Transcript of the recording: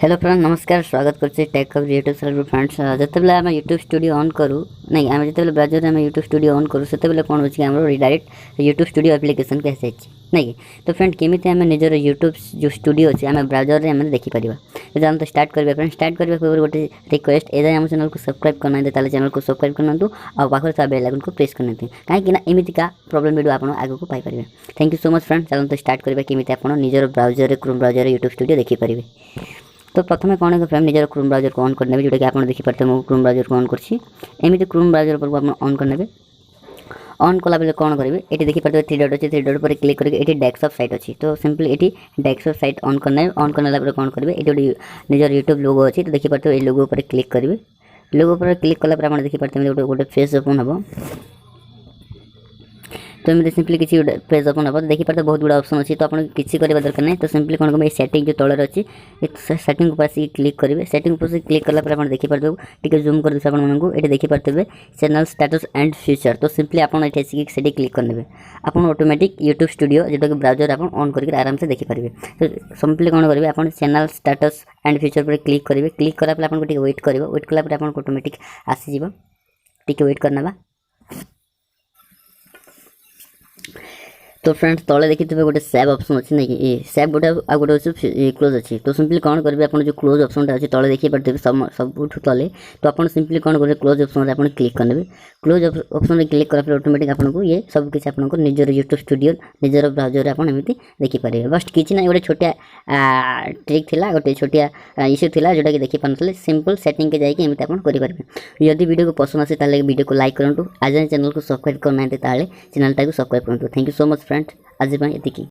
Hello friend नमस्कार स्वागत करछे tech cover YouTube channel friends जते आम यूट्यूब स्टूडियो ऑन करूँ नहीं आम जो ब्राउजर में यूट्यूब स्टूडियो ऑन करूँ से कौन हो डायरेक्ट यूट्यूब स्टूडियो एप्लिकेशन के आसी नहीं तो फ्रेंड केमी आम निजर यूट्यूब जो स्टूडियो अच्छे आम ब्राउजर में आम देखिपर जो हम तो स्टार्ट करेंगे फ्रेंड स्टार्ट करने पूर्व गोटे रिक्वेस्ट एजाए आम चैनल को सब्सक्राइब करना चैनल को सब्सक्राइब करना और पाखे था बेल आइकन को प्रेस करना कहीं एमतीका प्रॉब्लम वीडियो आप आगे को पाइपर। Thank you so much friend चलो तो स्टार्ट करेंगे केमी आप निजर browser Chrome browser YouTube studio देखिपर। तो प्रथम कौन है फ्रेंड निजर क्रोम ब्राउजर को ऑन करने जोटा कि आप देखिपारे मो क्रोम ब्राउजर को ऑन करमती क्रोम ब्राउजर पर आप ऑन करने ऑन कला बेले कौन करेंगे ये देखिए थ्री डॉट अच्छे थ्री डॉट पर क्लिक करके डेस्कटॉप साइट अच्छी तो सिंपली ये डेस्कटॉप साइट ऑन करना ऑन करने कौन करेंगे ये निजर यूट्यूब लोगो अच्छी तो देखिए ये लोगो पर क्लिक करेंगे लोगो पर क्लिक कलापर आप देखिए गोटे फेस ओपन हम तो एमती सिंपली किसी पेज ओपन हम देखिए बहुत गुड़ा ऑप्शन अच्छी तो आपको किसी करवा दरकार नहीं तो सिंपली कौन करेंगे सेटिंग जो तलर अच्छी सेटिंग पर आसिक क्लिक करेंगे सेटिंग पर क्लिक कलापर आप देखिए टी जूम कर ये देखिए चैनल स्टेटस एंड फ्यूचर तो सिंपली आपड़ ये क्लिक करने आप ऑटोमेटिक यूट्यूब स्टूडियो जोटा कि ब्राउजर आप ऑन करके आराम से देखिपारे तो सिंपली कौन करेंगे आप चैनल स्टेटस एंड फ्यूचर पर क्लिक करेंगे क्लिक कलापर आपको वेट करेंगे वेट कलापर आप ऑटोमेटिक आसीज टी वेट करना। तो फ्रेंड्स तले देखिए गोटे सेव ऑप्शन अच्छी नहीं कि सेव गोटे आ गोटे अच्छे क्लोज अच्छी तो सिंपली कौन करेंगे आप जो क्लोज ऑप्शन अच्छी तले देखिए पारे सब तले तो आप सिंपली कौन करेंगे क्लोज ऑप्शन आप क्लिक करने क्लोज ऑप्शन में क्लिक कला ऑटोमेटिक आपको ये सब किसी आप निजर यूट्यूब स्टूडियो निजर ब्राउजर आप एमती देखिपारे बस किसी ना गोटे छोटिया ट्रिक थिला गोटे छोटिया इश्यू थिला जोटा कि देखि पारे सिंपल सेटिंग के जाकि एमती आप करेंगे यदि वीडियो को पसंद आसे ताले वीडियो को लाइक करूँ आज चैनल को सब्सक्राइब करना चैनल टाइम सब्सक्राइब करूँ। Thank you so much friend आज ये